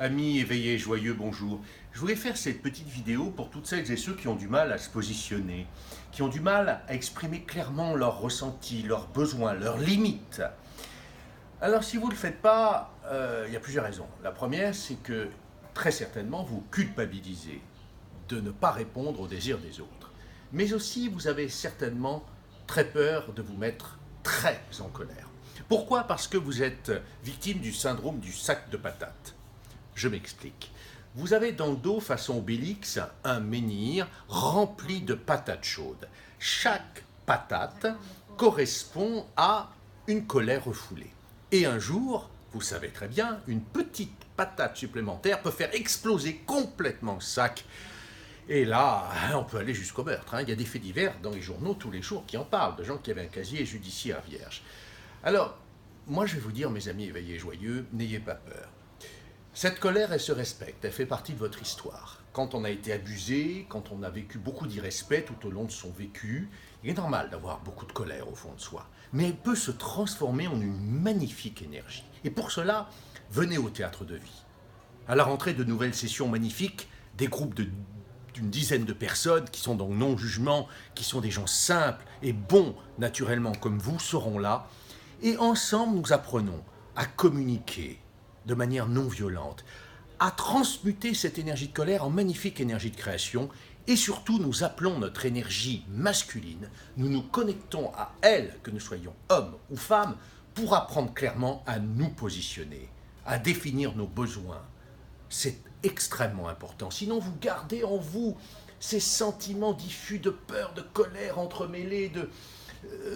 Amis éveillés, joyeux, bonjour. Je voulais faire cette petite vidéo pour toutes celles et ceux qui ont du mal à se positionner, qui ont du mal à exprimer clairement leurs ressentis, leurs besoins, leurs limites. Alors si vous ne le faites pas, il y a plusieurs raisons. La première, c'est que très certainement vous culpabilisez de ne pas répondre aux désirs des autres. Mais aussi, vous avez certainement très peur de vous mettre très en colère. Pourquoi? Parce que vous êtes victime du syndrome du sac de patates. Je m'explique. Vous avez dans le dos, façon Obélix, un menhir rempli de patates chaudes. Chaque patate correspond à une colère refoulée. Et un jour, vous savez très bien, une petite patate supplémentaire peut faire exploser complètement le sac. Et là, on peut aller jusqu'au meurtre. Il y a des faits divers dans les journaux tous les jours qui en parlent, de gens qui avaient un casier judiciaire vierge. Alors, moi je vais vous dire, mes amis éveillés et joyeux, n'ayez pas peur. Cette colère, elle se respecte, elle fait partie de votre histoire. Quand on a été abusé, quand on a vécu beaucoup d'irrespect tout au long de son vécu, il est normal d'avoir beaucoup de colère au fond de soi. Mais elle peut se transformer en une magnifique énergie. Et pour cela, venez au théâtre de vie. À la rentrée de nouvelles sessions magnifiques, des groupes d'une dizaine de personnes qui sont dans le non-jugement, qui sont des gens simples et bons naturellement comme vous, seront là. Et ensemble, nous apprenons à communiquer de manière non violente, à transmuter cette énergie de colère en magnifique énergie de création. Et surtout, nous appelons notre énergie masculine, nous nous connectons à elle, que nous soyons hommes ou femmes, pour apprendre clairement à nous positionner, à définir nos besoins. C'est extrêmement important. Sinon, vous gardez en vous ces sentiments diffus de peur, de colère entremêlés,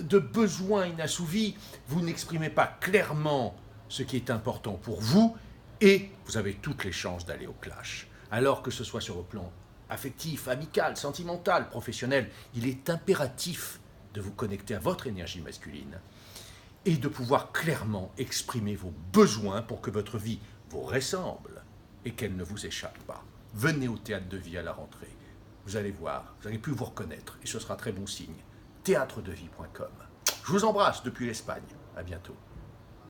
de besoins inassouvis. Vous n'exprimez pas clairement ce qui est important pour vous et vous avez toutes les chances d'aller au clash. Alors que ce soit sur le plan affectif, amical, sentimental, professionnel, il est impératif de vous connecter à votre énergie masculine et de pouvoir clairement exprimer vos besoins pour que votre vie vous ressemble et qu'elle ne vous échappe pas. Venez au théâtre de vie à la rentrée. Vous allez voir, vous allez plus vous reconnaître et ce sera très bon signe. Théâtredevie.com. Je vous embrasse depuis l'Espagne. À bientôt.